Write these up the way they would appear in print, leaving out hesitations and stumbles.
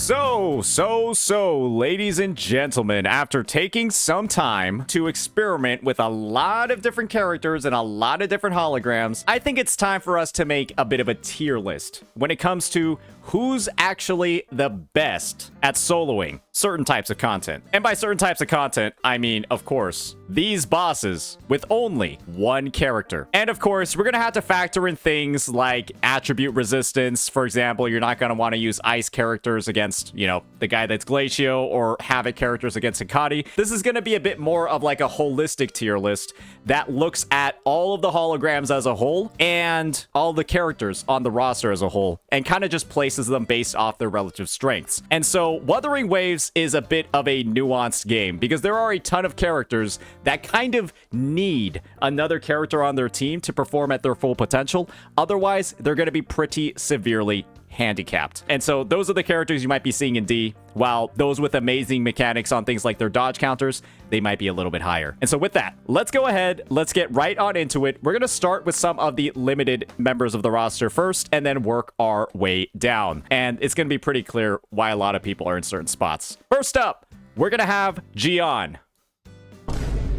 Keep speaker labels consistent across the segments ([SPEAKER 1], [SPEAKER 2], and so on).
[SPEAKER 1] So, ladies and gentlemen, after taking some time to experiment with a lot of different characters and a lot of different holograms, I think it's time for us to make a bit of a tier list when it comes to who's actually the best at soloing certain types of content. And by certain types of content, I mean, of course, these bosses with only one character. And of course, we're gonna have to factor in things like attribute resistance. For example, you're not gonna want to use ice characters against, you know, the guy that's Glacio, or Havoc characters against Hikari. This is gonna be a bit more of like a holistic tier list that looks at all of the holograms as a whole and all the characters on the roster as a whole, and kind of just places them based off their relative strengths. And so Wuthering Waves is a bit of a nuanced game because there are a ton of characters that kind of need another character on their team to perform at their full potential. Otherwise, they're going to be pretty severely handicapped. And so those are the characters you might be seeing in D, while those with amazing mechanics on things like their dodge counters, they might be a little bit higher. And so with that, let's go ahead, let's get right on into it. We're going to start with some of the limited members of the roster first, and then work our way down. And it's going to be pretty clear why a lot of people are in certain spots. First up, we're going to have Jiyan.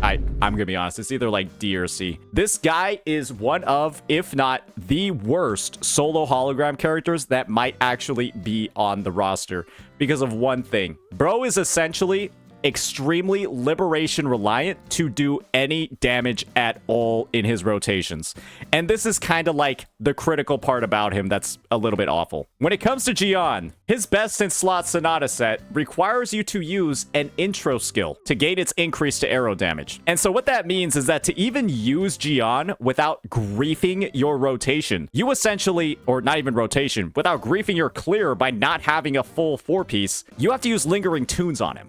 [SPEAKER 1] I'm gonna be honest, it's either like D or C. This guy is one of, if not the worst solo hologram characters that might actually be on the roster because of one thing. Bro is essentially extremely liberation reliant to do any damage at all in his rotations. And this is kind of like the critical part about him that's a little bit awful. When it comes to Jiyan, his best in slot Sonata set requires you to use an intro skill to gain its increase to arrow damage. And so what that means is that to even use Jiyan without griefing your rotation, you essentially, or not even rotation, without griefing your clear by not having a full 4-piece, you have to use lingering tunes on him.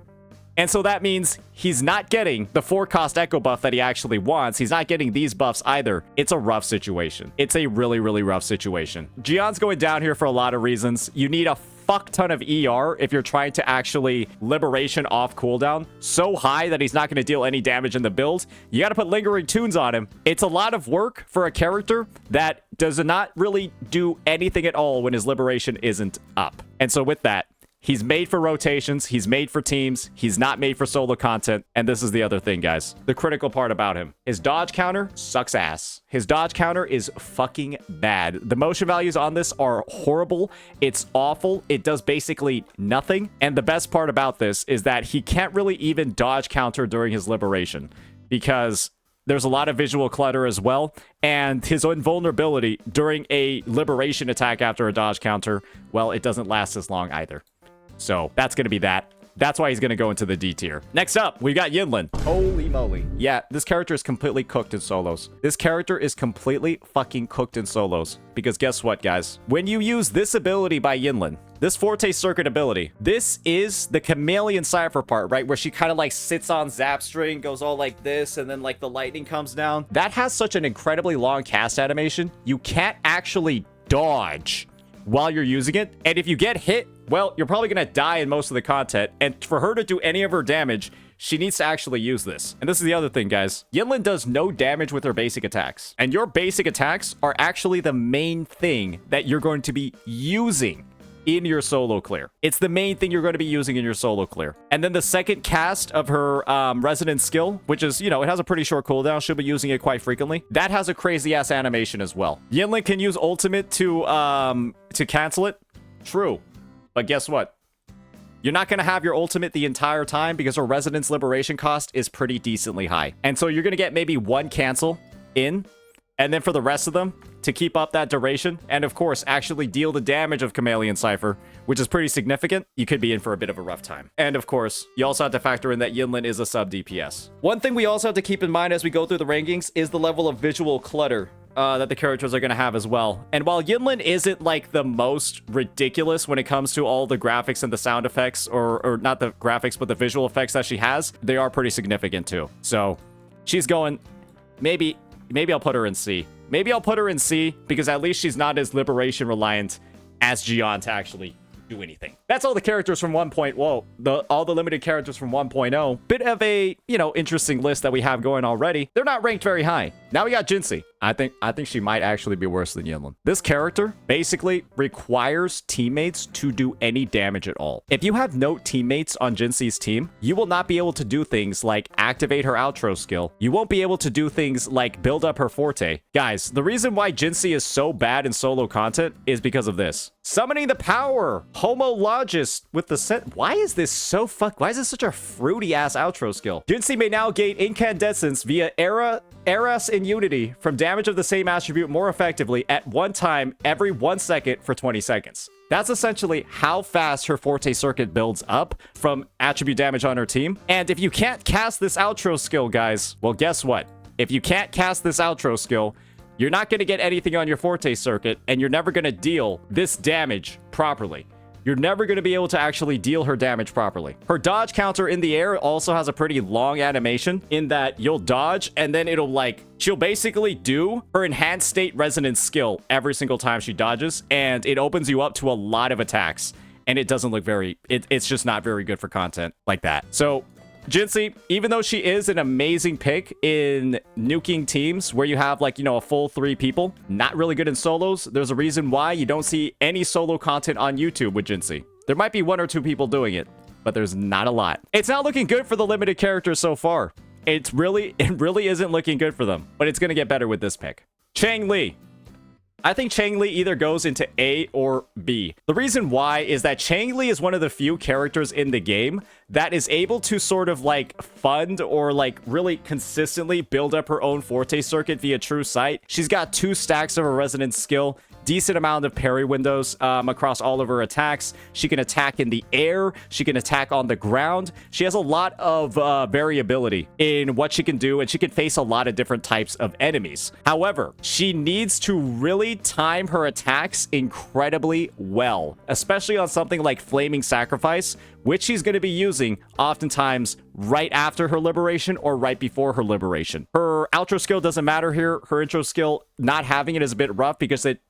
[SPEAKER 1] And so that means he's not getting the 4-cost echo buff that he actually wants. He's not getting these buffs either. It's a rough situation. It's a really, really rough situation. Jiyan's going down here for a lot of reasons. You need a fuck ton of ER if you're trying to actually liberation off cooldown so high that he's not going to deal any damage in the build. You got to put lingering tunes on him. It's a lot of work for a character that does not really do anything at all when his liberation isn't up. And so with that, he's made for rotations, he's made for teams, he's not made for solo content, and this is the other thing, guys. The critical part about him. His dodge counter sucks ass. His dodge counter is fucking bad. The motion values on this are horrible. It's awful. It does basically nothing. And the best part about this is that he can't really even dodge counter during his liberation because there's a lot of visual clutter as well, and his invulnerability during a liberation attack after a dodge counter, well, it doesn't last as long either. So that's going to be that. That's why he's going to go into the D tier. Next up, we got Yinlin. Holy moly. Yeah, this character is completely cooked in solos. This character is completely fucking cooked in solos. Because guess what, guys? When you use this ability by Yinlin, this Forte Circuit ability, this is the Chameleon Cypher part, right? Where she kind of like sits on Zap String, goes all like this, and then like the lightning comes down. That has such an incredibly long cast animation. You can't actually dodge while you're using it. And if you get hit, well, you're probably going to die in most of the content. And for her to do any of her damage, she needs to actually use this. And this is the other thing, guys. Yinlin does no damage with her basic attacks. And your basic attacks are actually the main thing that you're going to be using in your solo clear. It's the main thing you're going to be using in your solo clear. And then the second cast of her resonance skill, which is, you know, it has a pretty short cooldown. She'll be using it quite frequently. That has a crazy ass animation as well. Yinlin can use ultimate to cancel it. True. But guess what? You're not going to have your ultimate the entire time because her resonance liberation cost is pretty decently high. And so you're going to get maybe one cancel in, and then for the rest of them, to keep up that duration, and of course, actually deal the damage of Chameleon Cypher, which is pretty significant, you could be in for a bit of a rough time. And of course, you also have to factor in that Yinlin is a sub DPS. One thing we also have to keep in mind as we go through the rankings is the level of visual clutter that the characters are going to have as well. And while Yinlin isn't like the most ridiculous when it comes to all the graphics and the sound effects, or not the graphics, but the visual effects that she has, they are pretty significant too. So she's going, maybe I'll put her in C. Maybe I'll put her in C because at least she's not as liberation reliant as Jiyan to actually do anything. That's all the characters from 1.0. All the limited characters from 1.0. Bit of a, interesting list that we have going already. They're not ranked very high. Now we got Jinhsi. I think she might actually be worse than Yinlin. This character basically requires teammates to do any damage at all. If you have no teammates on Jinhsi's team, you will not be able to do things like activate her outro skill. You won't be able to do things like build up her forte. Guys, the reason why Jinhsi is so bad in solo content is because of this. Summoning the power, homologist with the set. Why is this so why is this such a fruity ass outro skill? Jinhsi may now gain incandescence via Eras in Unity from damage of the same attribute more effectively at one time every 1 second for 20 seconds. That's essentially how fast her Forte circuit builds up from attribute damage on her team. And if you can't cast this outro skill, guys, well, guess what? If you can't cast this outro skill, you're not going to get anything on your Forte circuit, and you're never going to deal this damage properly. You're never going to be able to actually deal her damage properly. Her dodge counter in the air also has a pretty long animation in that you'll dodge and then she'll basically do her enhanced state resonance skill every single time she dodges, and it opens you up to a lot of attacks, and it doesn't look it's just not very good for content like that. So Jinhsi, even though she is an amazing pick in nuking teams where you have a full 3 people, not really good in solos. There's a reason why you don't see any solo content on YouTube with Jinhsi. There might be 1 or 2 people doing it, but there's not a lot. It's not looking good for the limited characters so far. It really isn't looking good for them, but it's going to get better with this pick. Changli. I think Changli either goes into A or B. The reason why is that Changli is one of the few characters in the game that is able to sort of fund or really consistently build up her own Forte circuit via True Sight. She's got 2 stacks of her resonance skill, decent amount of parry windows across all of her attacks. She can attack in the air. She can attack on the ground. She has a lot of variability in what she can do, and she can face a lot of different types of enemies. However, she needs to really time her attacks incredibly well, especially on something like Flaming Sacrifice, which she's going to be using oftentimes right after her liberation or right before her liberation. Her outro skill doesn't matter here. Her intro skill, not having it is a bit rough because it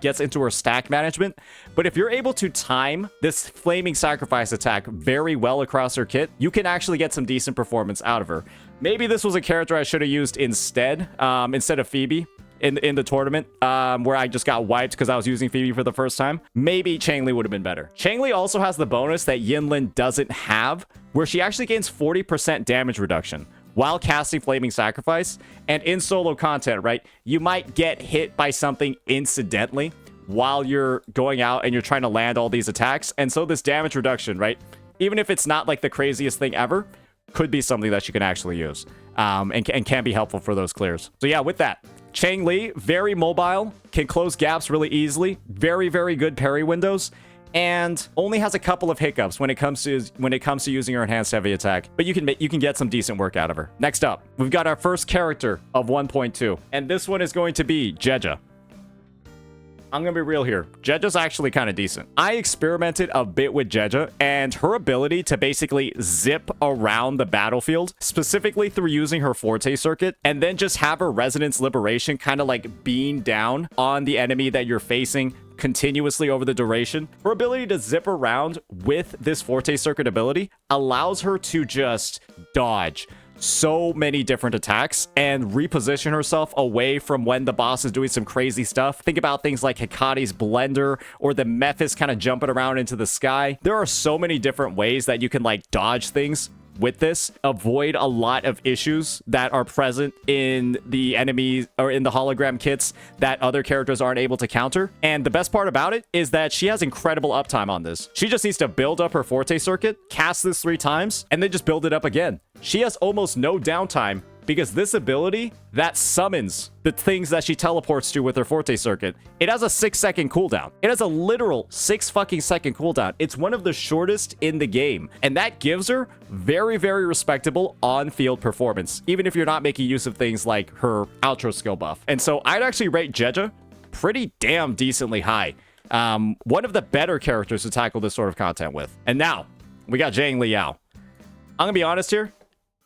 [SPEAKER 1] gets into her stack management. But if you're able to time this Flaming Sacrifice attack very well across her kit, you can actually get some decent performance out of her. Maybe this was a character I should have used instead of Pheobe. In the tournament, where I just got wiped because I was using Pheobe for the first time. Maybe Changli would have been better. Changli also has the bonus that Yinlin doesn't have, where she actually gains 40% damage reduction while casting Flaming Sacrifice. And in solo content, right, you might get hit by something incidentally while you're going out and you're trying to land all these attacks. And so this damage reduction, right, even if it's not the craziest thing ever, could be something that you can actually use and can be helpful for those clears. So yeah, with that, Changli, very mobile, can close gaps really easily, very, very good parry windows, and only has a couple of hiccups when it comes to using her enhanced heavy attack. But you can get some decent work out of her. Next up, we've got our first character of 1.2, and this one is going to be Zhezhi. I'm gonna be real here. Zhezhi's actually kind of decent. I experimented a bit with Zhezhi, and her ability to basically zip around the battlefield, specifically through using her Forte circuit, and then just have her Resonance Liberation kind of beam down on the enemy that you're facing continuously over the duration. Her ability to zip around with this Forte circuit ability allows her to just dodge so many different attacks and reposition herself away from when the boss is doing some crazy stuff. Think about things like Hikate's Blender or the Mephis kind of jumping around into the sky. There are so many different ways that you can dodge things with this, avoid a lot of issues that are present in the enemies or in the hologram kits that other characters aren't able to counter. And the best part about it is that she has incredible uptime on this. She just needs to build up her Forte circuit, cast this 3 times, and then just build it up again. She has almost no downtime because this ability that summons the things that she teleports to with her Forte circuit, it has a 6-second cooldown. It has a literal 6-fucking-second cooldown. It's one of the shortest in the game, and that gives her very, very respectable on-field performance, even if you're not making use of things like her outro skill buff. And so I'd actually rate Zhezhi pretty damn decently high. One of the better characters to tackle this sort of content with. And now, we got Xiangli Yao. I'm gonna be honest here.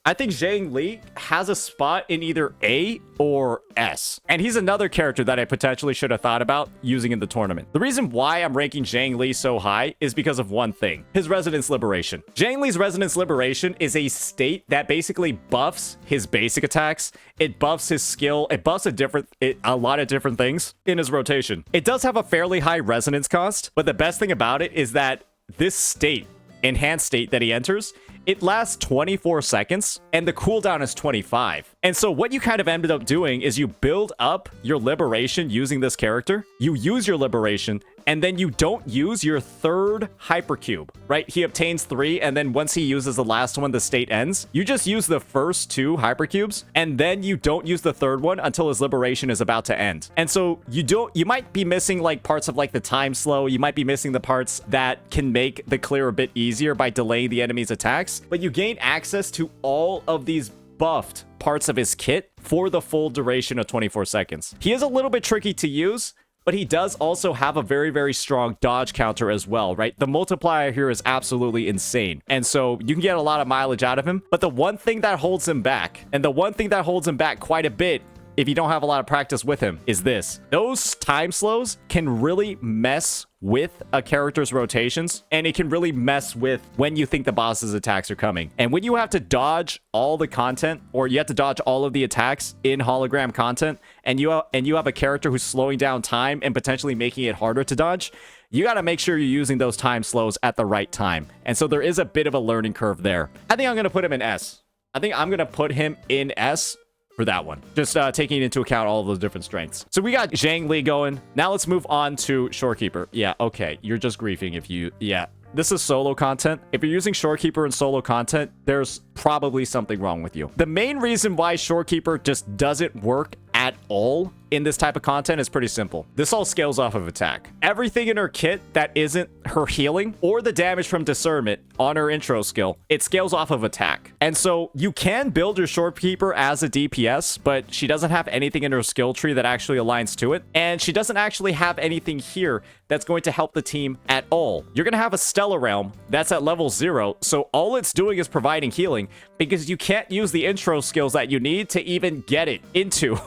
[SPEAKER 1] I think Xiangli has a spot in either A or S. And he's another character that I potentially should have thought about using in the tournament. The reason why I'm ranking Xiangli so high is because of one thing: his Resonance Liberation. Xiangli's Resonance Liberation is a state that basically buffs his basic attacks. It buffs his skill. It buffs a lot of different things in his rotation. It does have a fairly high resonance cost, but the best thing about it is that this state, enhanced state that he enters, it lasts 24 seconds and the cooldown is 25. And so what you kind of ended up doing is you build up your liberation using this character. You use your liberation and then you don't use your third hypercube, right? He obtains 3, and then once he uses the last one, the state ends. You just use the first 2 hypercubes, and then you don't use the third one until his liberation is about to end. And so you might be missing like parts of like the time slow. You might be missing the parts that can make the clear a bit easier by delaying the enemy's attacks, but you gain access to all of these buffed parts of his kit for the full duration of 24 seconds. He is a little bit tricky to use, but he does also have a very, very strong dodge counter as well, right? The multiplier here is absolutely insane. And so you can get a lot of mileage out of him. But the one thing that holds him back, and the one thing that holds him back quite a bit if you don't have a lot of practice with him, is this: those time slows can really mess with a character's rotations, and it can really mess with when you think the boss's attacks are coming. And when you have to dodge all the content, or you have to dodge all of the attacks in hologram content, and you have a character who's slowing down time and potentially making it harder to dodge, you got to make sure you're using those time slows at the right time. And so there is a bit of a learning curve there. I think I'm going to put him in S. I think I'm going to put him in S for that one, just taking into account all of those different strengths. So we got Xiangli going. Now let's move on to Shorekeeper. Yeah, okay, you're just griefing if you... Yeah, this is solo content. If you're using Shorekeeper in solo content, there's probably something wrong with you. The main reason why Shorekeeper just doesn't work at all in this type of content is pretty simple. This all scales off of attack. Everything in her kit that isn't her healing or the damage from discernment on her intro skill, it scales off of attack. And so you can build your Shorekeeper as a DPS, but she doesn't have anything in her skill tree that actually aligns to it. And she doesn't actually have anything here that's going to help the team at all. You're going to have a Stellar Realm that's at level 0, so all it's doing is providing healing, because you can't use the intro skills that you need to even get it into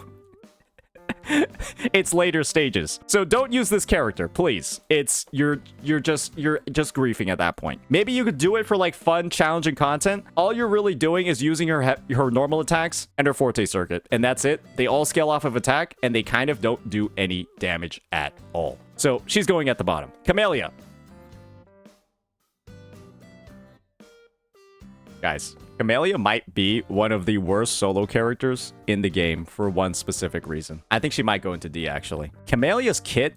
[SPEAKER 1] its later stages. So don't use this character, please. You're just griefing at that point. Maybe you could do it for like fun, challenging content. All you're really doing is using her normal attacks and her Forte circuit, and that's it. They all scale off of attack, and they kind of don't do any damage at all. So she's going at the bottom. Camellya. Guys, Camellya might be one of the worst solo characters in the game for one specific reason. I think she might go into D, actually. Camellya's kit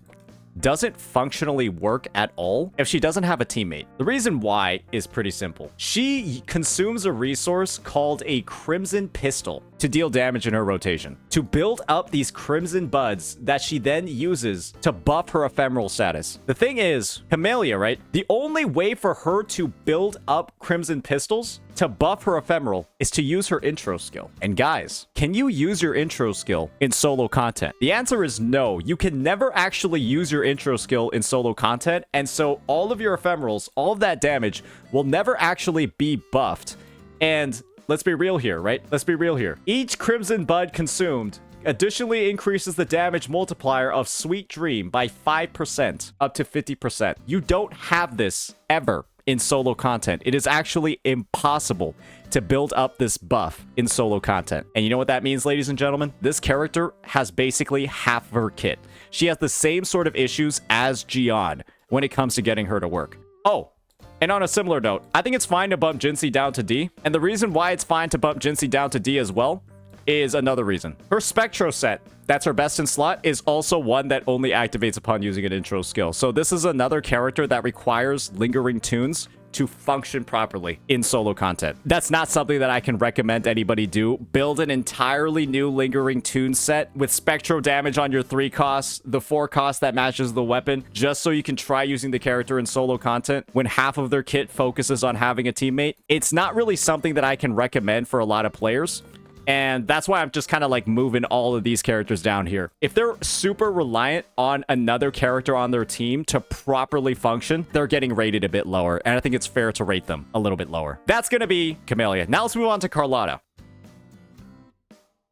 [SPEAKER 1] doesn't functionally work at all if she doesn't have a teammate. The reason why is pretty simple. She consumes a resource called a Crimson Pistol to deal damage in her rotation, to build up these Crimson Buds that she then uses to buff her ephemeral status. The thing is, Camellya, right? The only way for her to build up Crimson Pistols to buff her ephemeral is to use her intro skill. And guys, can you use your intro skill in solo content? The answer is no. You can never actually use your intro skill in solo content, and so all of your ephemerals, all of that damage will never actually be buffed. And let's be real here, right? Let's be real here. Each Crimson Bud consumed additionally increases the damage multiplier of Sweet Dream by 5%, up to 50%. You don't have this ever in solo content. It is actually impossible to build up this buff in solo content. And you know what that means, ladies and gentlemen? This character has basically half of her kit. She has the same sort of issues as Jiyan when it comes to getting her to work. Oh, and on a similar note, I think it's fine to bump Jinhsi down to D. And the reason why it's fine to bump Jinhsi down to D as well is another reason. Her Spectro set, that's her best in slot, is also one that only activates upon using an intro skill. So this is another character that requires lingering tunes to function properly in solo content. That's not something that I can recommend anybody do. Build an entirely new lingering tune set with Spectro damage on your 3 costs, the 4 costs that matches the weapon, just so you can try using the character in solo content when half of their kit focuses on having a teammate. It's not really something that I can recommend for a lot of players. And that's why I'm just kind of like moving all of these characters down here. If they're super reliant on another character on their team to properly function, they're getting rated a bit lower. And I think it's fair to rate them a little bit lower. That's going to be Camellya. Now let's move on to Carlotta.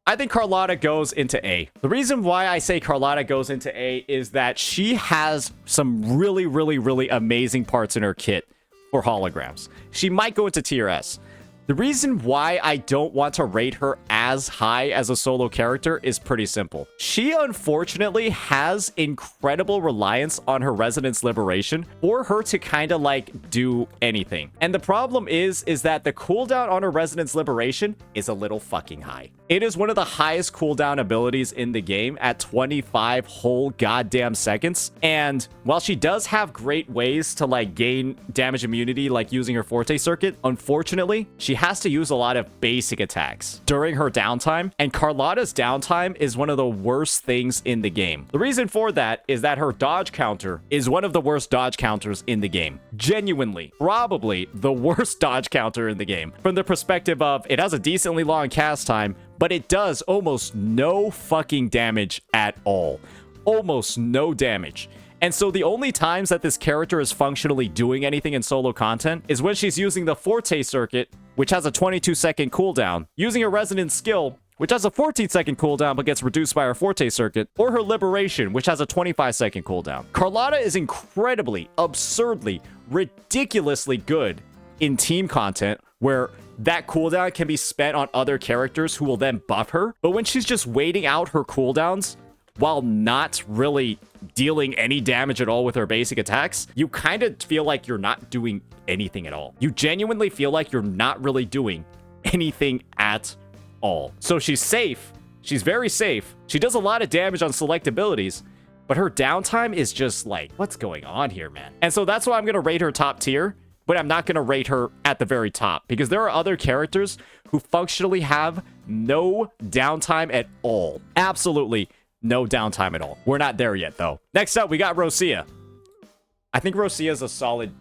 [SPEAKER 1] I think Carlotta goes into A. The reason why I say Carlotta goes into A is that she has some really amazing parts in her kit for holograms. She might go into tier S. The reason why I don't want to rate her as high as a solo character is pretty simple. She unfortunately has incredible reliance on her Resonance Liberation for her to kind of like do anything. And the problem is that the cooldown on her Resonance Liberation is a little fucking high. It is one of the highest cooldown abilities in the game at 25 whole goddamn seconds. And while she does have great ways to like gain damage immunity, like using her Forte Circuit, unfortunately, she has to use a lot of basic attacks during her downtime. And Carlotta's downtime is one of the worst things in the game. The reason for that is that her dodge counter is one of the worst dodge counters in the game. Genuinely, probably the worst dodge counter in the game. From the perspective of it has a decently long cast time, but it does almost no fucking damage at all. Almost no damage. And so the only times that this character is functionally doing anything in solo content is when she's using the Forte Circuit, which has a 22-second cooldown, using a Resonance skill, which has a 14-second cooldown but gets reduced by her Forte Circuit, or her Liberation, which has a 25-second cooldown. Carlotta is incredibly, absurdly, ridiculously good in team content where that cooldown can be spent on other characters who will then buff her. But when she's just waiting out her cooldowns while not really dealing any damage at all with her basic attacks, you kind of feel like you're not doing anything at all. You genuinely feel like you're not really doing anything at all. So she's safe. She's very safe. She does a lot of damage on select abilities, but her downtime is just like, what's going on here, man? And so that's why I'm going to rate her top tier, but I'm not going to rate her at the very top because there are other characters who functionally have no downtime at all. Absolutely no downtime at all. We're not there yet, though. Next up, we got Roccia. I think Roccia is a solid...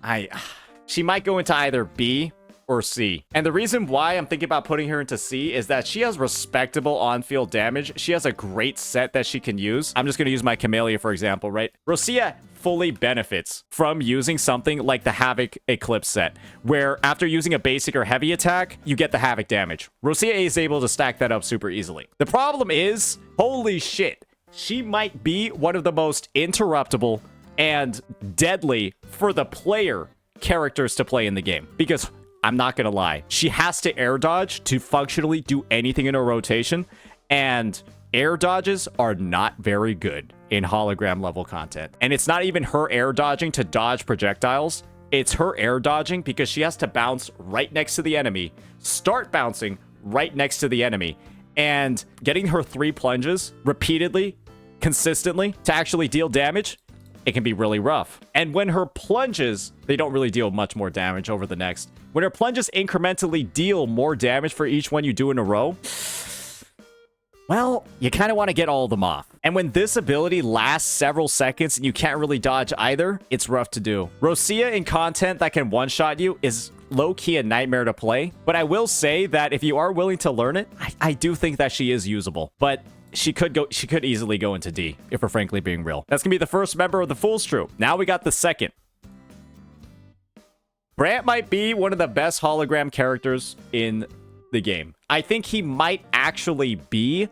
[SPEAKER 1] She might go into either B or C. And the reason why I'm thinking about putting her into C is that she has respectable on-field damage. She has a great set that she can use. I'm just going to use my Camellya, for example, right? Roccia fully benefits from using something like the Havoc Eclipse set, where after using a basic or heavy attack, you get the Havoc damage. Roccia is able to stack that up super easily. The problem is, holy shit, she might be one of the most interruptible and deadly for the player characters to play in the game. Because, I'm not gonna lie, she has to air dodge to functionally do anything in her rotation, and air dodges are not very good in hologram level content. And it's not even her air dodging to dodge projectiles. It's her air dodging because she has to bounce right next to the enemy, start bouncing right next to the enemy, and getting her 3 plunges repeatedly, consistently, to actually deal damage, it can be really rough. And when her plunges, they don't really deal much more damage over the next. When her plunges incrementally deal more damage for each one you do in a row, well, you kind of want to get all of them off. And when this ability lasts several seconds and you can't really dodge either, it's rough to do. Roccia in content that can one-shot you is low-key a nightmare to play. But I will say that if you are willing to learn it, I do think that she is usable. But she could easily go into D, if we're frankly being real. That's gonna be the first member of the Fool's Troop. Now we got the second. Brant might be one of the best hologram characters in the game. I think he might actually be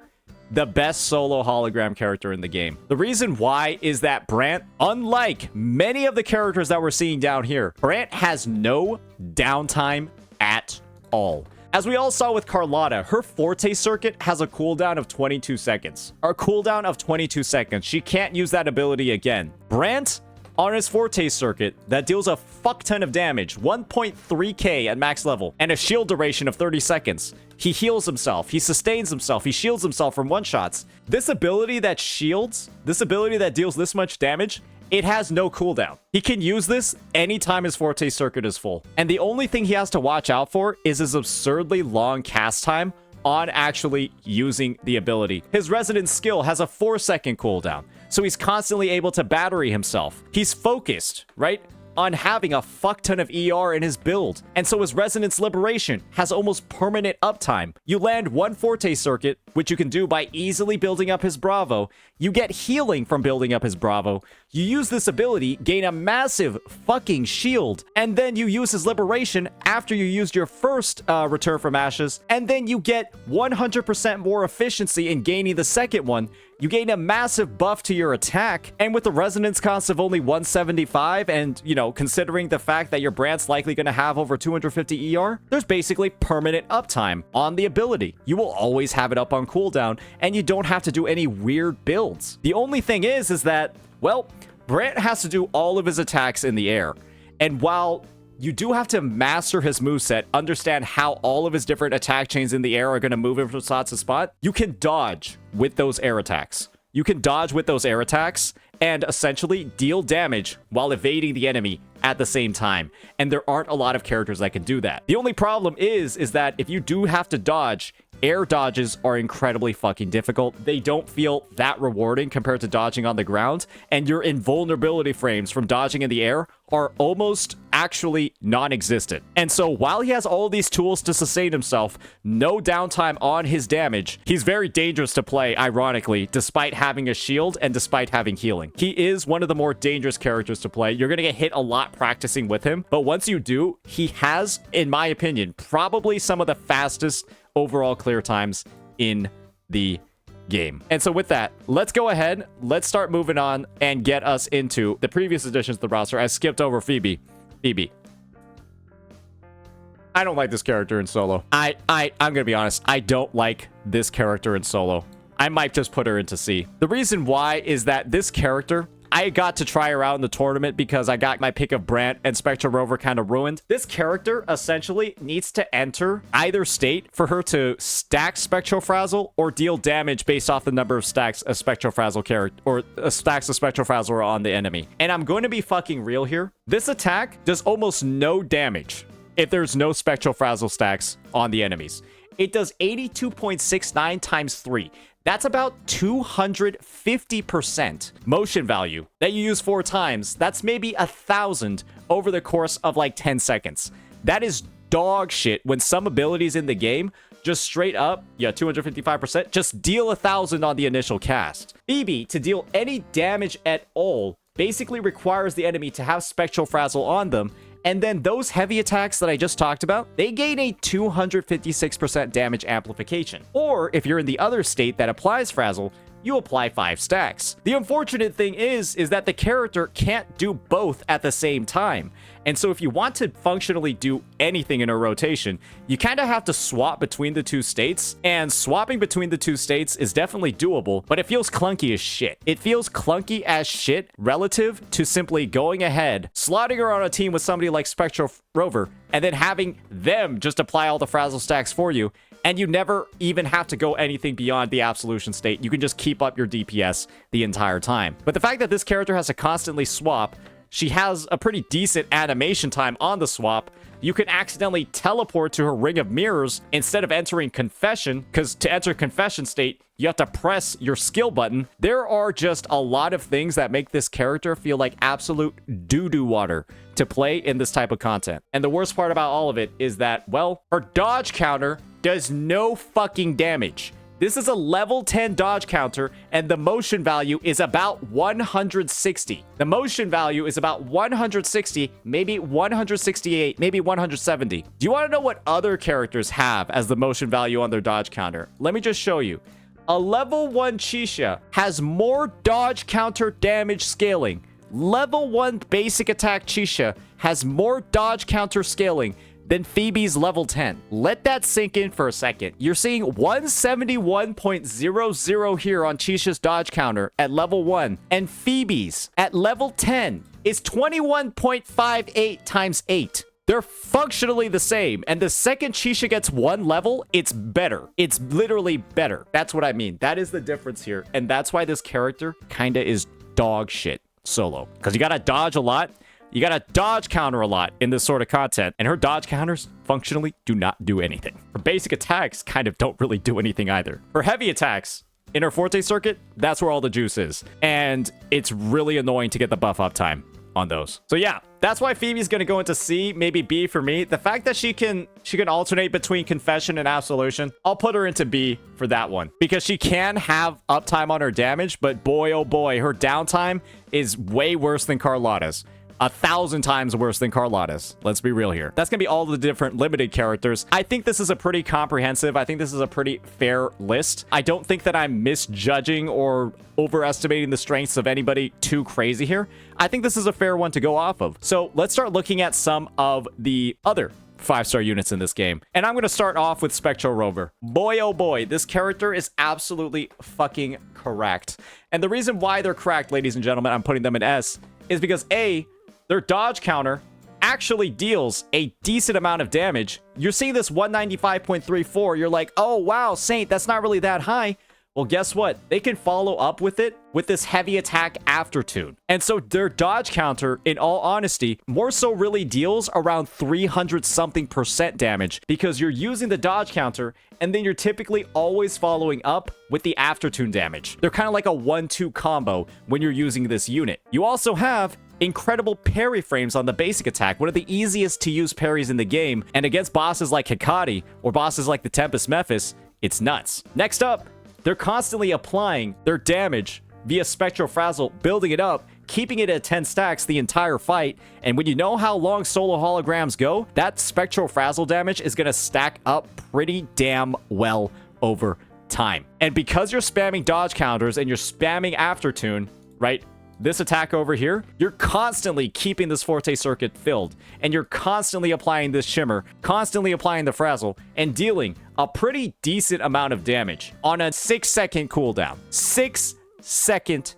[SPEAKER 1] the best solo hologram character in the game. The reason why is that Brant, unlike many of the characters that we're seeing down here, Brant has no downtime at all. As we all saw with Carlotta, her Forte Circuit has a cooldown of 22 seconds. A cooldown of 22 seconds. She can't use that ability again. Brant, on his Forte Circuit, that deals a fuck ton of damage, 1.3k at max level, and a shield duration of 30 seconds. He heals himself, he sustains himself, he shields himself from one-shots. This ability that shields, this ability that deals this much damage, it has no cooldown. He can use this anytime his Forte Circuit is full. And the only thing he has to watch out for is his absurdly long cast time on actually using the ability. His Resonance skill has a 4-second cooldown, so he's constantly able to battery himself. He's focused, right, on having a fuck ton of ER in his build, and so his Resonance Liberation has almost permanent uptime. You land one Forte circuit, which you can do by easily building up his Bravo. You get healing from building up his Bravo. You use this ability, gain a massive fucking shield, and then you use his Liberation after you used your first Return from Ashes, and then you get 100% more efficiency in gaining the second one. You gain a massive buff to your attack, and with the resonance cost of only 175, and, you know, considering the fact that your Brant's likely going to have over 250 ER, there's basically permanent uptime on the ability. You will always have it up on cooldown, and you don't have to do any weird builds. The only thing is that, well, Brant has to do all of his attacks in the air, and while you do have to master his moveset, understand how all of his different attack chains in the air are going to move him from spot to spot, you can dodge with those air attacks. You can dodge with those air attacks and essentially deal damage while evading the enemy at the same time. And there aren't a lot of characters that can do that. The only problem is that if you do have to dodge, air dodges are incredibly fucking difficult. They don't feel that rewarding compared to dodging on the ground, and your invulnerability frames from dodging in the air are almost actually non-existent. And so while he has all these tools to sustain himself, no downtime on his damage, he's very dangerous to play, ironically, despite having a shield and despite having healing. He is one of the more dangerous characters to play. You're gonna get hit a lot practicing with him, but once you do, he has, in my opinion, probably some of the fastest overall clear times in the game. And so with that, let's go ahead, let's start moving on and get us into the previous additions to the roster. I skipped over Pheobe. I don't like this character in solo. I'm gonna be honest, I don't like this character in solo. I might just put her into C. The reason why is that this character, I got to try her out in the tournament because I got my pick of Brant and SRover kind of ruined. This character essentially needs to enter either state for her to stack Spectrofrazzle or deal damage based off the number of stacks of Spectrofrazzle character or stacks of Spectrofrazzle are on the enemy. And I'm going to be fucking real here. This attack does almost no damage if there's no Spectrofrazzle stacks on the enemies. It does 82.69 times 3. That's about 250% motion value that you use 4 times. That's maybe 1,000 over the course of like 10 seconds. That is dog shit when some abilities in the game just straight up, 255%, just deal 1,000 on the initial cast. Pheobe, to deal any damage at all, basically requires the enemy to have Spectrofrazzle on them. And then those heavy attacks that I just talked about, they gain a 256% damage amplification. Or if you're in the other state that applies Frazzle, you apply 5 stacks. The unfortunate thing is that the character can't do both at the same time. And so if you want to functionally do anything in a rotation, you kind of have to swap between the two states. And swapping between the two states is definitely doable, but it feels clunky as shit. It feels clunky as shit relative to simply going ahead, slotting her on a team with somebody like SRover, and then having them just apply all the Frazzle stacks for you. And you never even have to go anything beyond the Absolution state. You can just keep up your DPS the entire time. But the fact that this character has to constantly swap, she has a pretty decent animation time on the swap. You can accidentally teleport to her Ring of Mirrors instead of entering Confession, because to enter Confession state, you have to press your skill button. There are just a lot of things that make this character feel like absolute doo-doo water to play in this type of content. And the worst part about all of it is that, well, her dodge counter does no fucking damage. This is a level 10 dodge counter, and the motion value is about 160. The motion value is about 160, maybe 168, maybe 170. Do you want to know what other characters have as the motion value on their dodge counter? Let me just show you. A level 1 Chixia has more dodge counter damage scaling. Level 1 basic attack Chixia has more dodge counter scaling than Phoebe's level 10. Let that sink in for a second. You're seeing 171.00 here on Chixia's dodge counter at level 1, and Phoebe's at level 10 is 21.58 times 8. They're functionally the same, and the second Chixia gets 1 level, it's better. It's literally better. That's what I mean. That is the difference here, and that's why this character kinda is dog shit solo. Because you gotta dodge a lot, you gotta dodge counter a lot in this sort of content, and her dodge counters functionally do not do anything. Her basic attacks kind of don't really do anything either. Her heavy attacks in her Forte circuit, that's where all the juice is, and it's really annoying to get the buff uptime on those. So yeah, That's why Phoebe's going to go into C, maybe B for me. The fact that she can alternate between Confession and Absolution, I'll put her into B for that one. Because she can have uptime on her damage, but boy, oh boy, her downtime is way worse than Carlotta's. 1,000 times worse than Carlotta's. Let's be real here. That's gonna be all the different limited characters. I think this is a pretty comprehensive, I think this is a pretty fair list. I don't think that I'm misjudging or overestimating the strengths of anybody too crazy here. I think this is a fair one to go off of. So let's start looking at some of the other 5-star units in this game. And I'm going to start off with SRover. Boy, oh boy, this character is absolutely fucking correct. And the reason why they're cracked, ladies and gentlemen, I'm putting them in S, is because A, their dodge counter actually deals a decent amount of damage. You're seeing this 195.34. You're like, oh, wow, Saint, that's not really that high. Well, guess what? They can follow up with it with this heavy attack after tune. And so their dodge counter, in all honesty, more so really deals around 300-something% damage because you're using the dodge counter and then you're typically always following up with the after tune damage. They're kind of like a 1-2 combo when you're using this unit. You also have incredible parry frames on the basic attack, one of the easiest to use parries in the game, and against bosses like Hikari or bosses like the Tempest Mephis, it's nuts. Next up, they're constantly applying their damage via Spectral Frazzle, building it up, keeping it at 10 stacks the entire fight, and when you know how long solo holograms go, that Spectral Frazzle damage is going to stack up pretty damn well over time. And because you're spamming dodge counters and you're spamming aftertune, right? This attack over here, you're constantly keeping this Forte circuit filled, and you're constantly applying this shimmer, constantly applying the frazzle, and dealing a pretty decent amount of damage on a 6-second cooldown. 6-second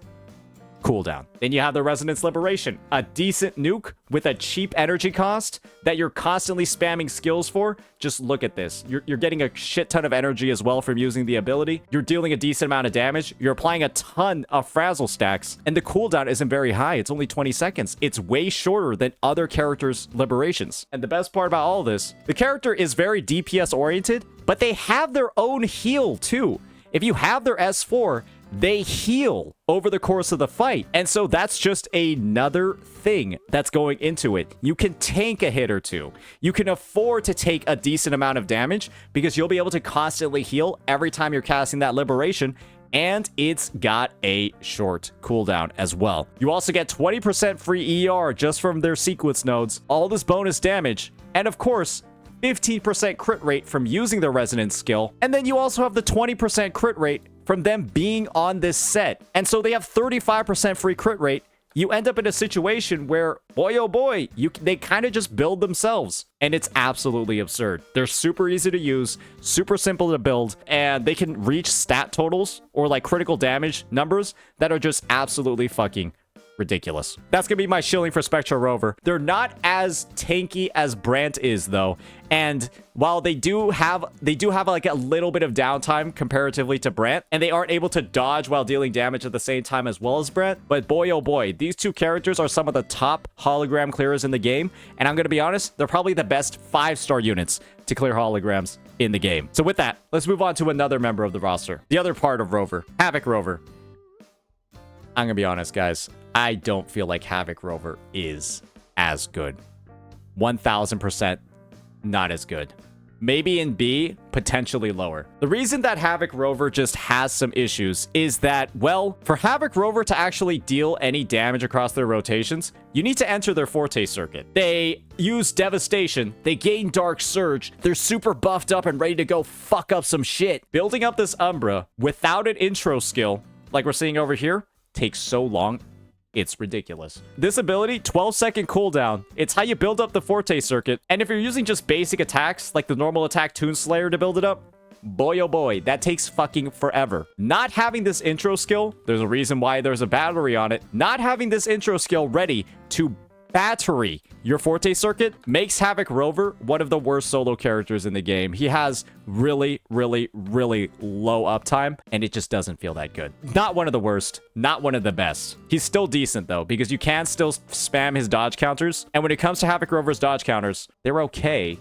[SPEAKER 1] cooldown. Then you have the Resonance Liberation, a decent nuke with a cheap energy cost that you're constantly spamming skills for. Just look at this. You're getting a shit ton of energy as well from using the ability. You're dealing a decent amount of damage. You're applying a ton of frazzle stacks, and the cooldown isn't very high. It's only 20 seconds. It's way shorter than other characters' liberations. And the best part about all this, the character is very DPS oriented, but they have their own heal too. If you have their S4, they heal over the course of the fight. And so that's just another thing that's going into it. You can tank a hit or two. You can afford to take a decent amount of damage because you'll be able to constantly heal every time you're casting that liberation. And it's got a short cooldown as well. You also get 20% free ER just from their sequence nodes, all this bonus damage, and of course, 15% crit rate from using the resonance skill. And then you also have the 20% crit rate from them being on this set. And so they have 35% free crit rate. You end up in a situation where, boy, oh boy, they kind of just build themselves. And it's absolutely absurd. They're super easy to use, super simple to build, and they can reach stat totals or like critical damage numbers that are just absolutely fucking ridiculous. That's gonna be my shilling for SRover. They're not as tanky as Brant is though, and while they do have like a little bit of downtime comparatively to Brant, and they aren't able to dodge while dealing damage at the same time as well as Brant, but boy oh boy, these two characters are some of the top hologram clearers in the game, and I'm gonna be honest, they're probably the best 5-star units to clear holograms in the game. So with that, let's move on to another member of the roster, the other part of Rover, HRover. I'm gonna be honest, guys. I don't feel like HRover is as good. 1000% not as good. Maybe in B, potentially lower. The reason that HRover just has some issues is that, well, for HRover to actually deal any damage across their rotations, you need to enter their Forte circuit. They use Devastation, they gain Dark Surge, they're super buffed up and ready to go fuck up some shit. Building up this Umbra without an intro skill, like we're seeing over here, takes so long. It's ridiculous. This ability, 12-second cooldown. It's how you build up the Forte circuit. And if you're using just basic attacks, like the normal attack Toon Slayer to build it up, boy oh boy, that takes fucking forever. Not having this intro skill, there's a reason why there's a battery on it. Not having this intro skill ready to battery your Forte circuit makes HRover one of the worst solo characters in the game. He has really, really, really low uptime, and it just doesn't feel that good. Not one of the worst, not one of the best. He's still decent, though, because you can still spam his dodge counters, and when it comes to HRover's dodge counters, they're okay,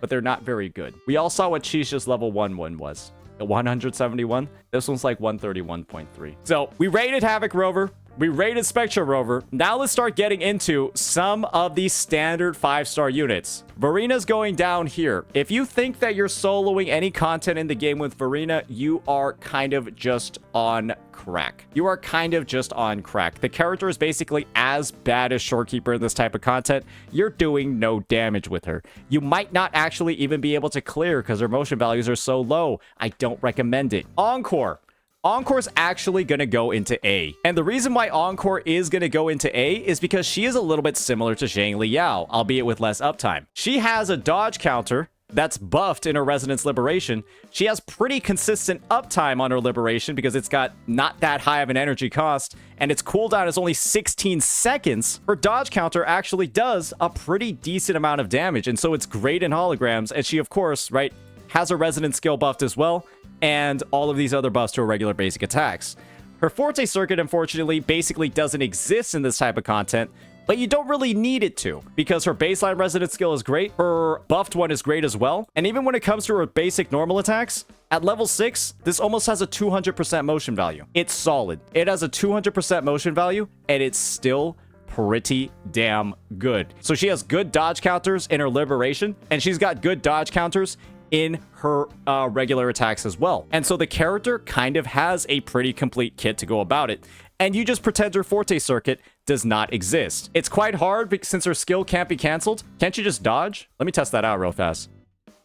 [SPEAKER 1] but they're not very good. We all saw what Xixia's level 1 one was. 171. This one's like 131.3. So we rated HRover. We rated SRover. Now let's start getting into some of these standard 5-star units. Verina's going down here. If you think that you're soloing any content in the game with Verina, you are kind of just on crack. You are kind of just on crack. The character is basically as bad as Shorekeeper in this type of content. You're doing no damage with her. You might not actually even be able to clear because her motion values are so low. I don't recommend it. Encore. Encore's actually going to go into A. And the reason why Encore is going to go into A is because she is a little bit similar to Xiangli Yao, albeit with less uptime. She has a dodge counter that's buffed in her Resonance Liberation. She has pretty consistent uptime on her Liberation because it's got not that high of an energy cost, and its cooldown is only 16 seconds. Her dodge counter actually does a pretty decent amount of damage, and so it's great in holograms, and she, of course, right, has her Resonance skill buffed as well, and all of these other buffs to her regular basic attacks. Her Forte circuit, unfortunately, basically doesn't exist in this type of content, but you don't really need it to, because her baseline Resonance skill is great, her buffed one is great as well, and even when it comes to her basic normal attacks, at level 6, this almost has a 200% motion value. It's solid. It has a 200% motion value, and it's still pretty damn good. So she has good dodge counters in her Liberation, and she's got good dodge counters in her regular attacks as well. And so the character kind of has a pretty complete kit to go about it. And you just pretend her Forte circuit does not exist. It's quite hard because since her skill can't be canceled. Can't you just dodge? Let me test that out real fast.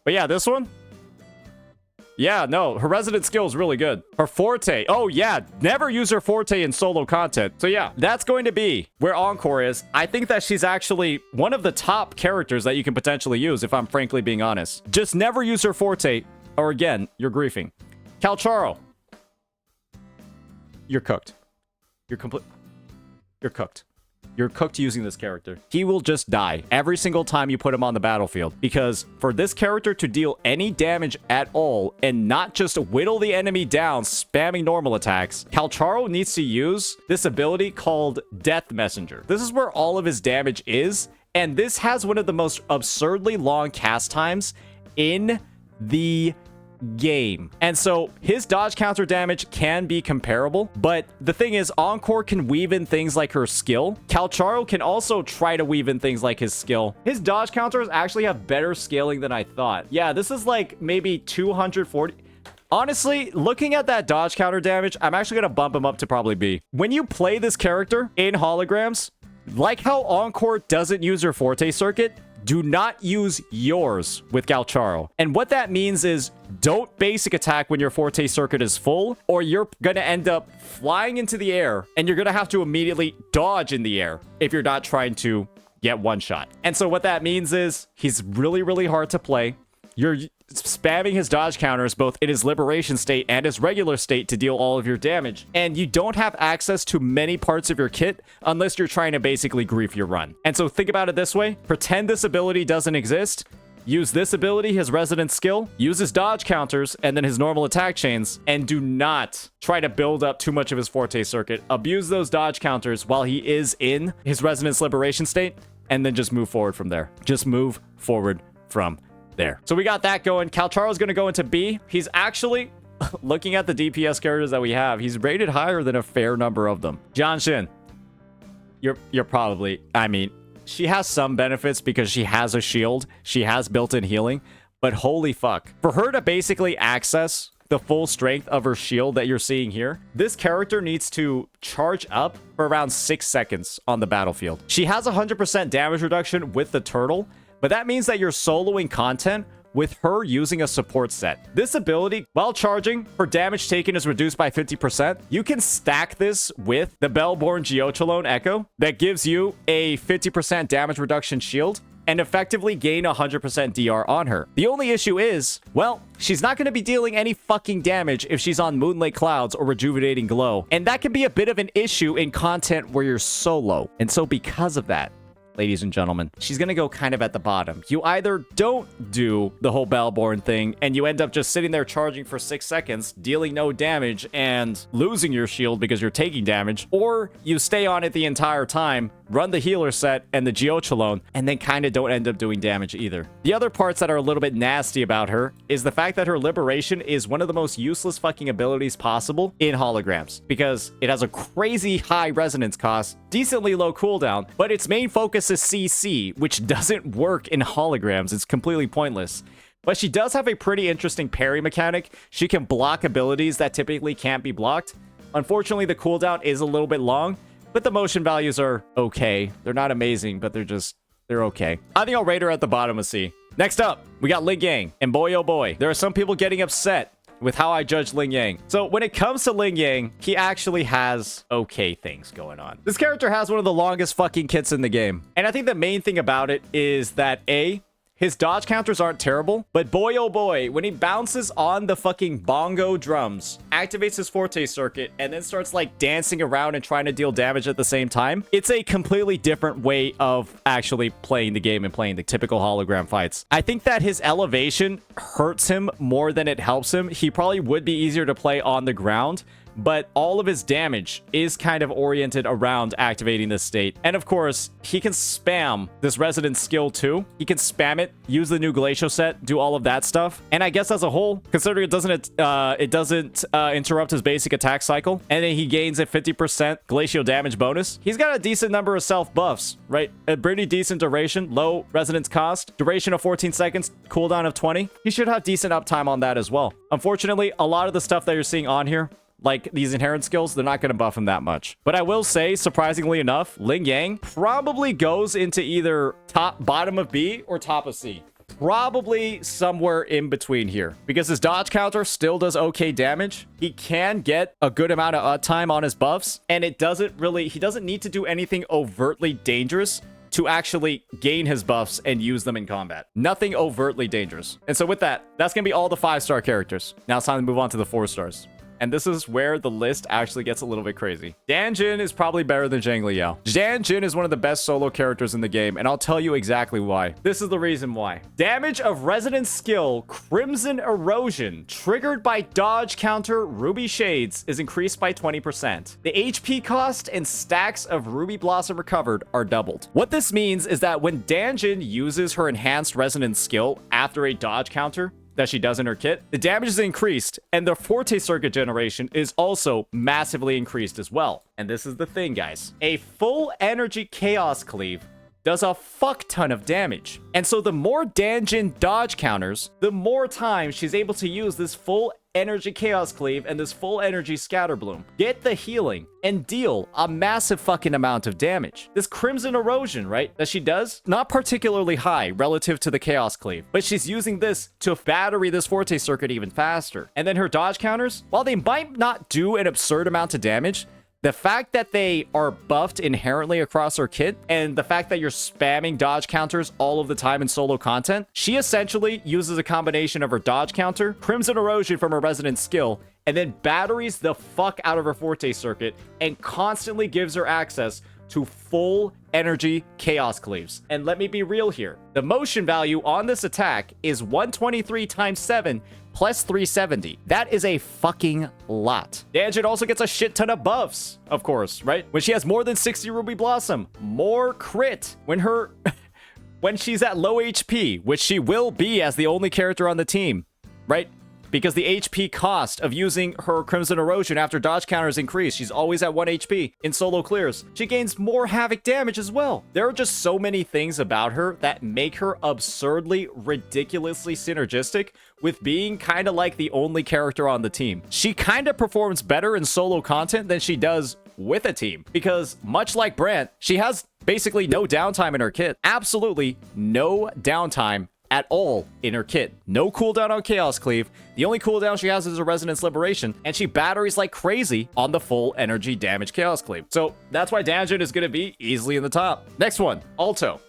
[SPEAKER 1] But yeah, this one. Yeah, no, her Resonance skill is really good. Her Forte. Oh, yeah, never use her Forte in solo content. So yeah, that's going to be where Encore is. I think that she's actually one of the top characters that you can potentially use, if I'm frankly being honest. Just never use her Forte, or again, you're griefing. Calcharo. You're cooked. You're cooked. You're cooked using this character. He will just die every single time you put him on the battlefield. Because for this character to deal any damage at all and not just whittle the enemy down spamming normal attacks, Calcharo needs to use this ability called Death Messenger. This is where all of his damage is. And this has one of the most absurdly long cast times in the game. And so his dodge counter damage can be comparable, but the thing is, Encore can weave in things like her skill. Calcharo can also try to weave in things like his skill. His dodge counters actually have better scaling than I thought. Yeah, this is like maybe 240. Honestly, looking at that dodge counter damage, I'm actually going to bump him up to probably B. When you play this character in holograms, like how Encore doesn't use her Forte circuit, do not use yours with Calcharo. And what that means is don't basic attack when your Forte circuit is full, or you're gonna end up flying into the air and you're gonna have to immediately dodge in the air if you're not trying to get one shot. And so what that means is he's really, really hard to play. You're spamming his dodge counters both in his Liberation state and his regular state to deal all of your damage. And you don't have access to many parts of your kit unless you're trying to basically grief your run. And so think about it this way. Pretend this ability doesn't exist. Use this ability, his Resonance skill, use his dodge counters, and then his normal attack chains, and do not try to build up too much of his Forte circuit. Abuse those dodge counters while he is in his Resonance Liberation state, and then just move forward from there. Just move forward from there. So we got that going. Calcharo's going to go into B. He's actually, looking at the DPS characters that we have, he's rated higher than a fair number of them. Jianxin, you're probably, I mean, she has some benefits because she has a shield. She has built-in healing, but holy fuck. For her to basically access the full strength of her shield that you're seeing here, this character needs to charge up for around 6 seconds on the battlefield. She has 100% damage reduction with the turtle, but that means that you're soloing content with her using a support set. This ability, while charging, her damage taken is reduced by 50%. You can stack this with the Bellborn Geochalone Echo that gives you a 50% damage reduction shield and effectively gain 100% DR on her. The only issue is, well, she's not going to be dealing any fucking damage if she's on Moonlit Clouds or Rejuvenating Glow. And that can be a bit of an issue in content where you're solo. And so because of that, ladies and gentlemen, she's going to go kind of at the bottom. You either don't do the whole Bellborn thing and you end up just sitting there charging for 6 seconds, dealing no damage and losing your shield because you're taking damage, or you stay on it the entire time, run the healer set and the Geochalone, and then kind of don't end up doing damage either. The other parts that are a little bit nasty about her is the fact that her Liberation is one of the most useless fucking abilities possible in holograms, because it has a crazy high resonance cost, decently low cooldown, but its main focus is CC, which doesn't work in holograms. It's completely pointless. But she does have a pretty interesting parry mechanic. She can block abilities that typically can't be blocked. Unfortunately, the cooldown is a little bit long, but the motion values are okay. They're not amazing, but they're okay. I think I'll rate her at the bottom of C. Next up, we got Lingyang. And boy, oh boy, there are some people getting upset with how I judge Lingyang. So when it comes to Lingyang, he actually has okay things going on. This character has one of the longest fucking kits in the game. And I think the main thing about it is that his dodge counters aren't terrible, but boy oh boy, when he bounces on the fucking bongo drums, activates his Forte circuit, and then starts like dancing around and trying to deal damage at the same time, it's a completely different way of actually playing the game and playing the typical hologram fights. I think that his elevation hurts him more than it helps him. He probably would be easier to play on the ground, but all of his damage is kind of oriented around activating this state. And of course, he can spam this Resonance skill too. He can spam it, use the new Glacial set, do all of that stuff. And I guess as a whole, considering it doesn't interrupt his basic attack cycle, and then he gains a 50% glacial damage bonus, he's got a decent number of self buffs, right? A pretty decent duration, low resonance cost, duration of 14 seconds, cooldown of 20. He should have decent uptime on that as well. Unfortunately, a lot of the stuff that you're seeing on here, like these inherent skills, they're not going to buff him that much. But I will say, surprisingly enough, Lingyang probably goes into either bottom of B or top of C. Probably somewhere in between here, because his dodge counter still does okay damage. He can get a good amount of time on his buffs, and he doesn't need to do anything overtly dangerous to actually gain his buffs and use them in combat. Nothing overtly dangerous. And so with that, that's going to be all the 5-star characters. Now it's time to move on to the 4 stars. And this is where the list actually gets a little bit crazy. Danjin is probably better than Xiangli Yao. Danjin is one of the best solo characters in the game, and I'll tell you exactly why. This is the reason why. Damage of resonance skill Crimson Erosion, triggered by dodge counter Ruby Shades, is increased by 20%. The HP cost and stacks of Ruby Blossom recovered are doubled. What this means is that when Danjin uses her enhanced resonance skill after a dodge counter that she does in her kit, the damage is increased, and the Forte circuit generation is also massively increased as well. And this is the thing, guys. A full energy chaos cleave does a fuck ton of damage. And so the more Danjin dodge counters, the more time she's able to use this full energy chaos cleave and this full energy scatter bloom, get the healing, and deal a massive fucking amount of damage. This Crimson Erosion, right, that she does, not particularly high relative to the chaos cleave, but she's using this to battery this Forte circuit even faster. And then her dodge counters, while they might not do an absurd amount of damage, the fact that they are buffed inherently across her kit, and the fact that you're spamming dodge counters all of the time in solo content, she essentially uses a combination of her dodge counter, Crimson Erosion from her resonance skill, and then batteries the fuck out of her Forte circuit and constantly gives her access to full energy chaos cleaves. And let me be real here. The motion value on this attack is 123 times 7 plus 370. That is a fucking lot. Danjin also gets a shit ton of buffs, of course, right? When she has more than 60 Ruby Blossom, more crit. When she's at low HP, which she will be as the only character on the team, right? Because the HP cost of using her Crimson Erosion after dodge counter is increased. She's always at 1 HP in solo clears. She gains more havoc damage as well. There are just so many things about her that make her absurdly, ridiculously synergistic with being kind of like the only character on the team. She kind of performs better in solo content than she does with a team, because much like Brant, she has basically no downtime in her kit. Absolutely no downtime at all in her kit. No cooldown on Chaos Cleave. The only cooldown she has is a Resonance Liberation, and she batteries like crazy on the full energy damage Chaos Cleave. So that's why Danjin is going to be easily in the top. Next one, Aalto.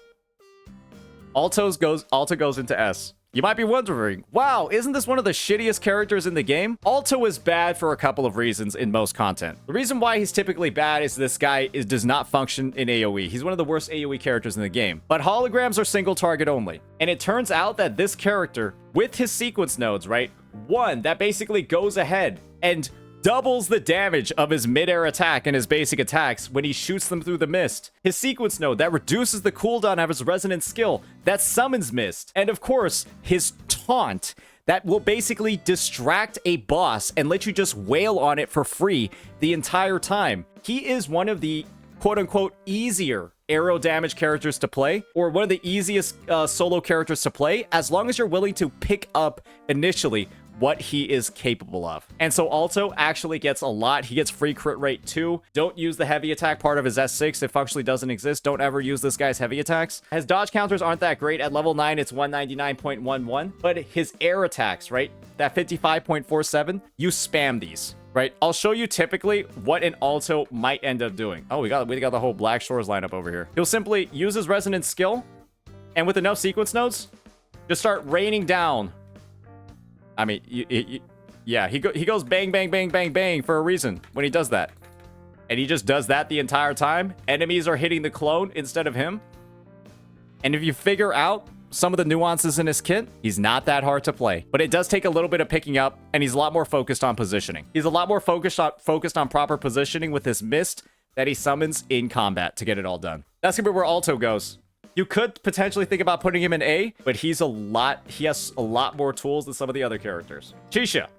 [SPEAKER 1] Aalto goes into S. You might be wondering, wow, isn't this one of the shittiest characters in the game? Aalto is bad for a couple of reasons in most content. The reason why he's typically bad is this guy does not function in AoE. He's one of the worst AoE characters in the game. But holograms are single target only. And it turns out that this character, with his sequence nodes, right? One that basically goes ahead and doubles the damage of his mid-air attack and his basic attacks when he shoots them through the mist. His sequence node that reduces the cooldown of his resonant skill that summons mist. And of course, his taunt that will basically distract a boss and let you just wail on it for free the entire time. He is one of the quote-unquote easier arrow damage characters to play, or one of the easiest solo characters to play, as long as you're willing to pick up initially what he is capable of. And so Aalto actually gets a lot. He gets free crit rate too. Don't use the heavy attack part of his S6. It functionally doesn't exist. Don't ever use this guy's heavy attacks. His dodge counters aren't that great. At level 9, it's 199.11. But his air attacks, right? That 55.47, you spam these. Right, I'll show you typically what an Aalto might end up doing. Oh, we got the whole Black Shores lineup over here. He'll simply use his resonant skill, and with enough sequence nodes, just start raining down. I mean, yeah, he goes bang, bang, bang, bang, bang for a reason when he does that. And he just does that the entire time. Enemies are hitting the clone instead of him. And if you figure out some of the nuances in his kit, he's not that hard to play. But it does take a little bit of picking up, and he's a lot more focused on positioning. He's a lot more focused on proper positioning with his mist that he summons in combat to get it all done. That's gonna be where Aalto goes. You could potentially think about putting him in A, but he has a lot more tools than some of the other characters. Chixia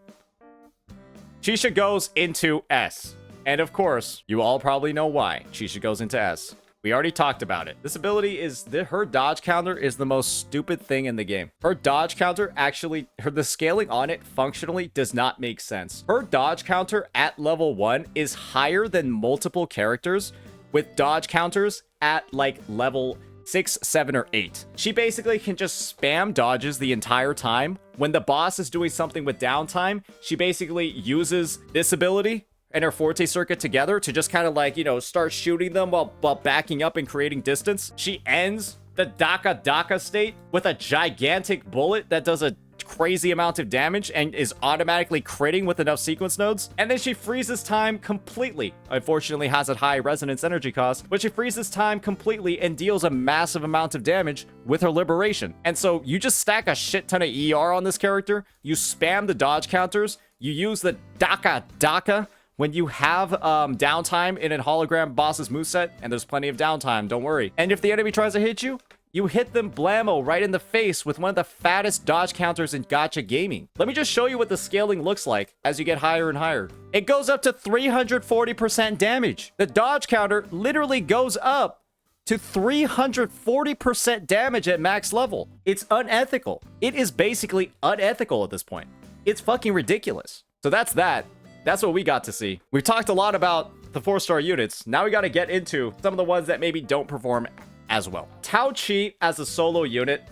[SPEAKER 1] goes into S. And of course, you all probably know why Chixia goes into S. We already talked about it. This ability is, her dodge counter is the most stupid thing in the game. Her dodge counter actually, the scaling on it functionally does not make sense. Her dodge counter at level 1 is higher than multiple characters with dodge counters at like level 6, 7, or 8. She basically can just spam dodges the entire time. When the boss is doing something with downtime, she basically uses this ability and her Forte circuit together to just kind of like, you know, start shooting them while backing up and creating distance. She ends the Daka state with a gigantic bullet that does a crazy amount of damage and is automatically critting with enough sequence nodes. And then she freezes time completely. Unfortunately has a high resonance energy cost, but she freezes time completely and deals a massive amount of damage with her liberation. And so you just stack a shit ton of ER on this character. You spam the dodge counters. You use the Daka when you have downtime in a hologram boss's moveset, and there's plenty of downtime, don't worry. And if the enemy tries to hit you, you hit them blammo right in the face with one of the fattest dodge counters in gacha gaming. Let me just show you what the scaling looks like as you get higher and higher. It goes up to 340% damage. The dodge counter literally goes up to 340% damage at max level. It's unethical. It is basically unethical at this point. It's fucking ridiculous. So that's that. That's what we got to see. We've talked a lot about the 4-star units. Now we got to get into some of the ones that maybe don't perform as well. Taoqi as a solo unit,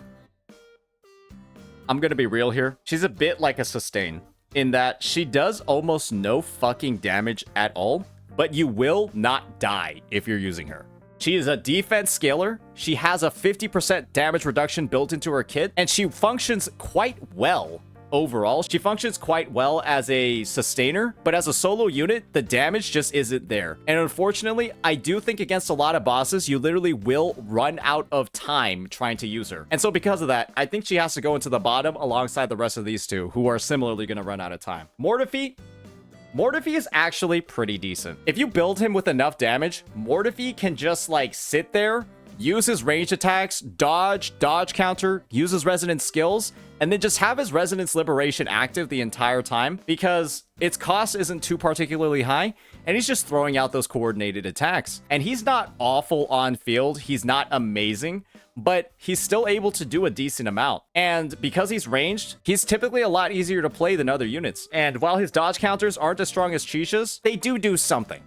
[SPEAKER 1] I'm going to be real here. She's a bit like a sustain in that she does almost no fucking damage at all, but you will not die if you're using her. She is a defense scaler. She has a 50% damage reduction built into her kit, and she functions quite well. Overall, she functions quite well as a sustainer, but as a solo unit, the damage just isn't there. And unfortunately, I do think against a lot of bosses, you literally will run out of time trying to use her. And so because of that, I think she has to go into the bottom alongside the rest of these two, who are similarly going to run out of time. Mortefi is actually pretty decent. If you build him with enough damage, Mortefi can just like sit there, use his range attacks, dodge counter, use his resonance skills, and then just have his resonance liberation active the entire time because its cost isn't too particularly high, and he's just throwing out those coordinated attacks. And he's not awful on field, he's not amazing, but he's still able to do a decent amount. And because he's ranged, he's typically a lot easier to play than other units. And while his dodge counters aren't as strong as Chixia's, they do something.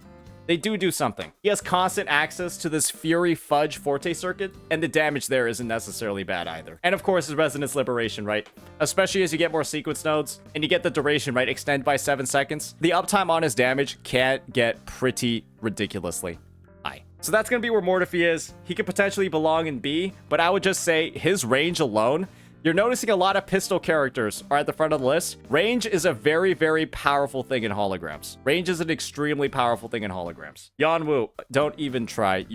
[SPEAKER 1] They do something. He has constant access to this Fury Fudge Forte circuit, and the damage there isn't necessarily bad either. And of course, his Resonance Liberation, right? Especially as you get more sequence nodes, and you get the duration, right? Extend by 7 seconds. The uptime on his damage can get pretty ridiculously high. So that's going to be where Mortefi is. He could potentially belong in B, but I would just say his range alone, you're noticing a lot of pistol characters are at the front of the list. Range is a very, very powerful thing in holograms. Range is an extremely powerful thing in holograms. Yuanwu, don't even try.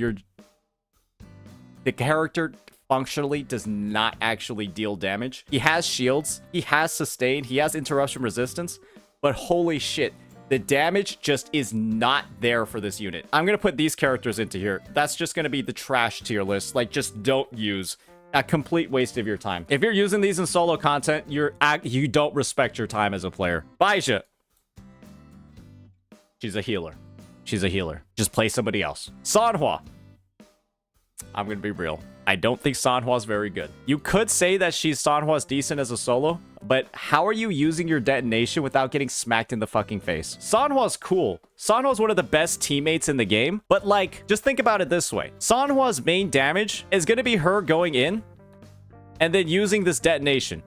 [SPEAKER 1] The character functionally does not actually deal damage. He has shields, he has sustain, he has interruption resistance, but holy shit, The damage just is not there for this unit. I'm going to put these characters into here. That's just going to be the trash tier list. Like, just don't use. A complete waste of your time. If you're using these in solo content, you don't respect your time as a player. Baizhi. She's a healer. She's a healer. Just play somebody else. Sanhua. I'm going to be real. I don't think Sanhua's very good. You could say that Sanhua's decent as a solo, but how are you using your detonation without getting smacked in the fucking face? Sanhua's cool. Sanhua's one of the best teammates in the game, but like, just think about it this way. Sanhua's main damage is going to be her going in and then using this detonation.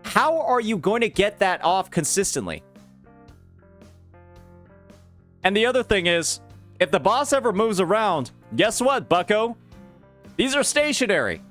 [SPEAKER 1] How are you going to get that off consistently? And the other thing is, if the boss ever moves around, guess what, bucko? These are stationary.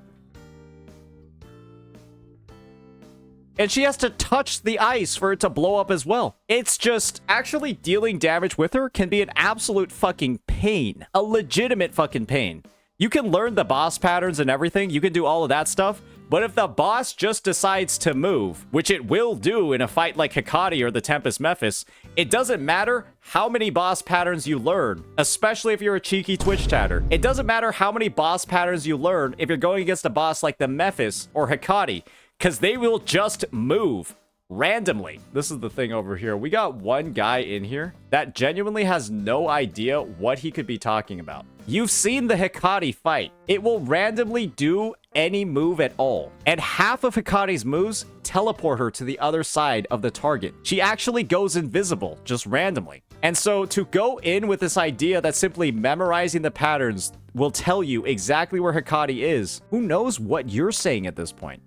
[SPEAKER 1] And she has to touch the ice for it to blow up as well. It's just actually dealing damage with her can be an absolute fucking pain. A legitimate fucking pain. You can learn the boss patterns and everything. You can do all of that stuff. But if the boss just decides to move, which it will do in a fight like Hecate or the Tempest Mephis, it doesn't matter how many boss patterns you learn, especially if you're a cheeky Twitch chatter. It doesn't matter how many boss patterns you learn if you're going against a boss like the Mephis or Hecate, because they will just move randomly. This is the thing over here. We got one guy in here that genuinely has no idea what he could be talking about. You've seen the Hecate fight. It will randomly do any move at all. And half of Hecate's moves teleport her to the other side of the target. She actually goes invisible, just randomly. And so to go in with this idea that simply memorizing the patterns will tell you exactly where Hecate is, who knows what you're saying at this point?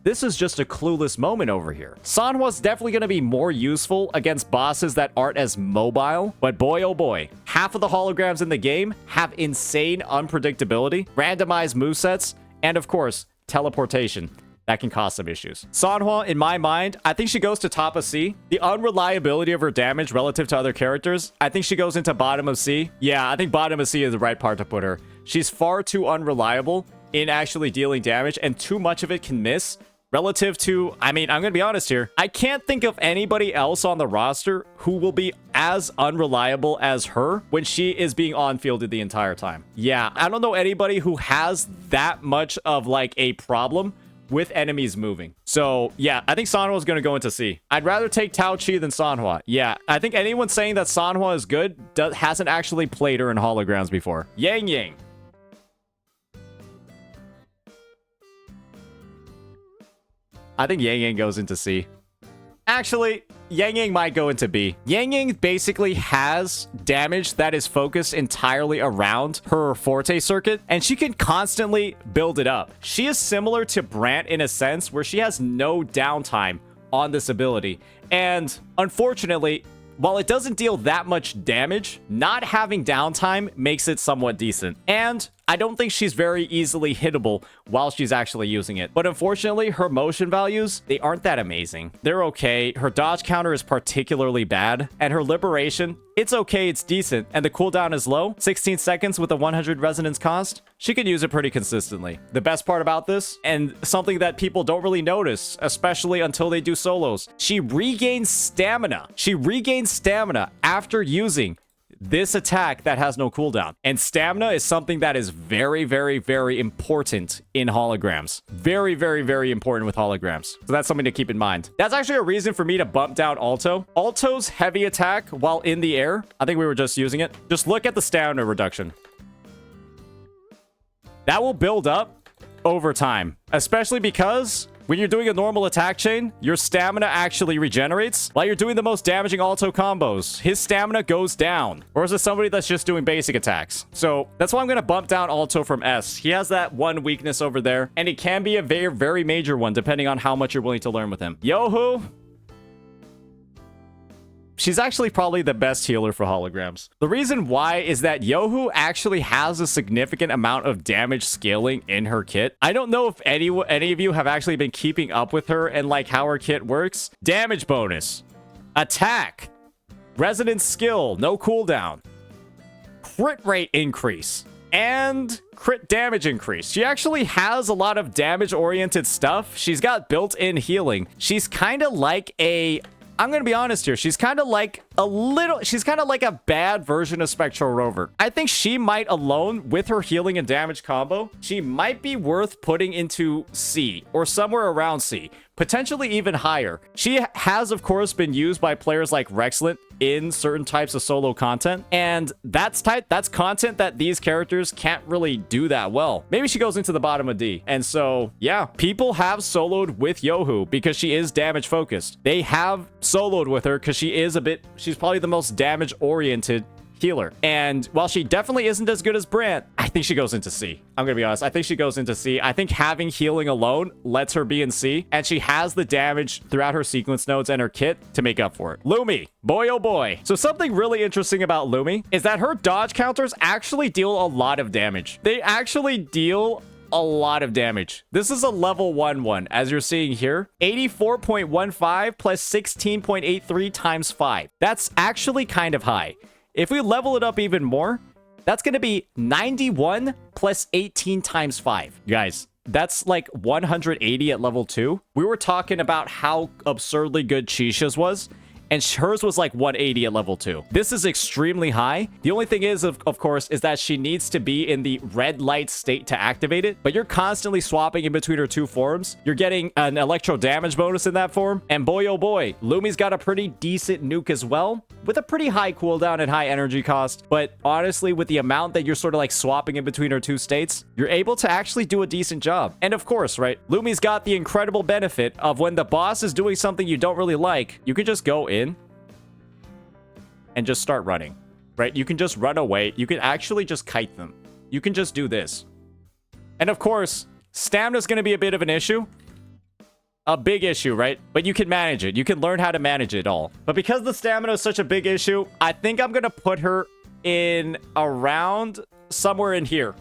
[SPEAKER 1] This is just a clueless moment over here. Sanhua's definitely going to be more useful against bosses that aren't as mobile, but boy oh boy, half of the holograms in the game have insane unpredictability, randomized movesets, and of course, teleportation. That can cause some issues. Sanhua, in my mind, I think she goes to top of C. The unreliability of her damage relative to other characters, I think she goes into bottom of C. Yeah, I think bottom of C is the right part to put her. She's far too unreliable in actually dealing damage, and too much of it can miss. Relative to, I mean, I'm going to be honest here. I can't think of anybody else on the roster who will be as unreliable as her when she is being on-fielded the entire time. Yeah, I don't know anybody who has that much of like a problem with enemies moving. So yeah, I think Sanhua is going to go into C. I'd rather take Taoqi than Sanhua. Yeah, I think anyone saying that Sanhua is good hasn't actually played her in holograms before. Yangyang. I think Yangyang goes into C. Actually, Yangyang might go into B. Yangyang basically has damage that is focused entirely around her Forte circuit, and she can constantly build it up. She is similar to Brant in a sense where she has no downtime on this ability. And unfortunately, while it doesn't deal that much damage, not having downtime makes it somewhat decent. And I don't think she's very easily hittable while she's actually using it. But unfortunately, her motion values, they aren't that amazing. They're okay. Her dodge counter is particularly bad. And her liberation, it's okay, it's decent. And the cooldown is low, 16 seconds with a 100 resonance cost. She can use it pretty consistently. The best part about this, and something that people don't really notice, especially until they do solos, she regains stamina. She regains stamina after using this attack that has no cooldown. And stamina is something that is very, very, very important in holograms. Very, very, very important with holograms. So that's something to keep in mind. That's actually a reason for me to bump down Aalto. Aalto's heavy attack while in the air, I think we were just using it. Just look at the stamina reduction. That will build up over time, especially because when you're doing a normal attack chain, your stamina actually regenerates. While you're doing the most damaging Aalto combos, his stamina goes down. Or is it somebody that's just doing basic attacks? So that's why I'm going to bump down Aalto from S. He has that one weakness over there, and it can be a very, very major one depending on how much you're willing to learn with him. Youhu. She's actually probably the best healer for holograms. The reason why is that Youhu actually has a significant amount of damage scaling in her kit. I don't know if any of you have actually been keeping up with her and like how her kit works. Damage bonus, attack, resonance skill, no cooldown, crit rate increase, and crit damage increase. She actually has a lot of damage-oriented stuff. She's got built-in healing. She's kind of like a... I'm going to be honest here. She's kind of like she's kind of like a bad version of SRover. I think she might alone, with her healing and damage combo, she might be worth putting into C or somewhere around C. Potentially even higher. She has, of course, been used by players like Rexlent in certain types of solo content, and that's content that these characters can't really do that well. Maybe she goes into the bottom of D. And so, yeah, people have soloed with Youhu because she is damage focused. They have soloed with her because she's probably the most damage oriented healer. And while she definitely isn't as good as Brant, I think she goes into C. I'm gonna be honest. I think she goes into C. I think having healing alone lets her be in C, and she has the damage throughout her sequence nodes and her kit to make up for it. Lumi. Boy, oh boy. So something really interesting about Lumi is that her dodge counters actually deal a lot of damage. They actually deal a lot of damage. This is a level 1, as you're seeing here. 84.15 plus 16.83 times 5. That's actually kind of high. If we level it up even more, that's going to be 91 plus 18 times 5. Guys, that's like 180 at level 2. We were talking about how absurdly good Chixia's was, and hers was like 180 at level 2. This is extremely high. The only thing is, of course, is that she needs to be in the red light state to activate it, but you're constantly swapping in between her two forms. You're getting an electro damage bonus in that form, and boy, oh boy, Lumi's got a pretty decent nuke as well, with a pretty high cooldown and high energy cost. But honestly, with the amount that you're sort of like swapping in between her two states, you're able to actually do a decent job. And of course, right, Lumi's got the incredible benefit of when the boss is doing something you don't really like, you can just go in and just start running, right? You can just run away. You can actually just kite them. You can just do this. And of course, stamina is going to be a bit of an issue. A big issue, right? But you can manage it. You can learn how to manage it all. But because the stamina is such a big issue, I think I'm going to put her in around somewhere in here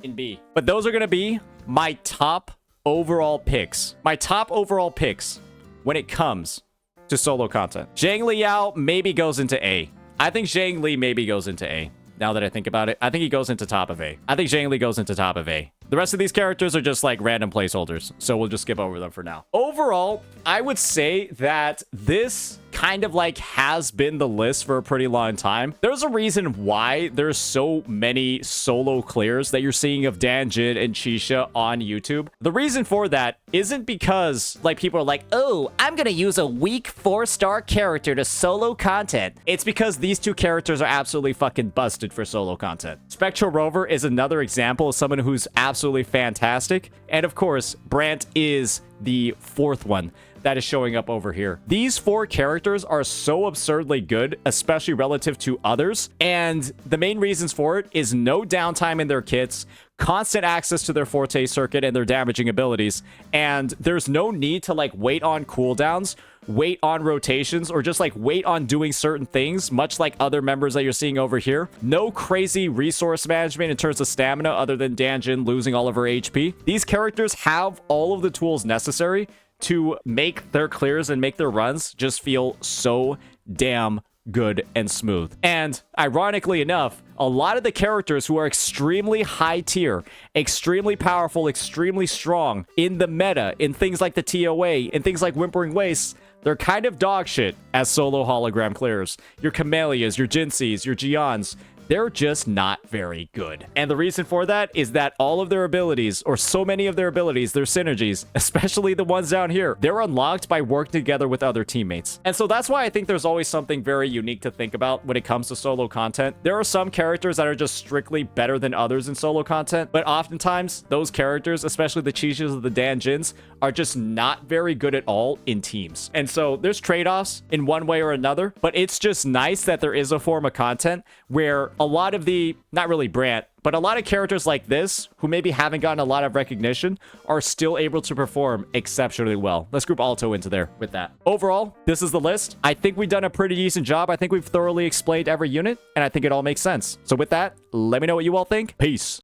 [SPEAKER 1] in B. But those are going to be my top overall picks. My top overall picks when it comes to solo content. Xiangli Yao maybe goes into A. I think Xiangli maybe goes into A. Now that I think about it, I think he goes into top of A. I think Xiangli goes into top of A. The rest of these characters are just like random placeholders, so we'll just skip over them for now. Overall, I would say that this kind of like has been the list for a pretty long time. There's a reason why there's so many solo clears that you're seeing of Danjin and Chixia on YouTube. The reason for that isn't because like people are like, oh, I'm gonna use a weak 4-star character to solo content. It's because these two characters are absolutely fucking busted for solo content. SRover is another example of someone who's absolutely fantastic. And of course, Brant is the fourth one that is showing up over here. These 4 characters are so absurdly good, especially relative to others. And the main reasons for it is no downtime in their kits, constant access to their forte circuit and their damaging abilities. And there's no need to like wait on cooldowns, wait on rotations, or just like wait on doing certain things, much like other members that you're seeing over here. No crazy resource management in terms of stamina other than Danjin losing all of her HP. These characters have all of the tools necessary to make their clears and make their runs just feel so damn good and smooth. And ironically enough, a lot of the characters who are extremely high tier, extremely powerful, extremely strong in the meta, in things like the TOA, in things like Whimpering Wastes, they're kind of dog shit as solo hologram clears. Your Camellya's, your Jinhsi's, your Jiyans, they're just not very good. And the reason for that is that all of their abilities, or so many of their abilities, their synergies, especially the ones down here, they're unlocked by working together with other teammates. And so that's why I think there's always something very unique to think about when it comes to solo content. There are some characters that are just strictly better than others in solo content, but oftentimes those characters, especially the Chixias of the Danjins, are just not very good at all in teams. And so there's trade-offs in one way or another, but it's just nice that there is a form of content where a lot of the, not really Brant, but a lot of characters like this, who maybe haven't gotten a lot of recognition, are still able to perform exceptionally well. Let's group Aalto into there with that. Overall, this is the list. I think we've done a pretty decent job. I think we've thoroughly explained every unit, and I think it all makes sense. So with that, let me know what you all think. Peace.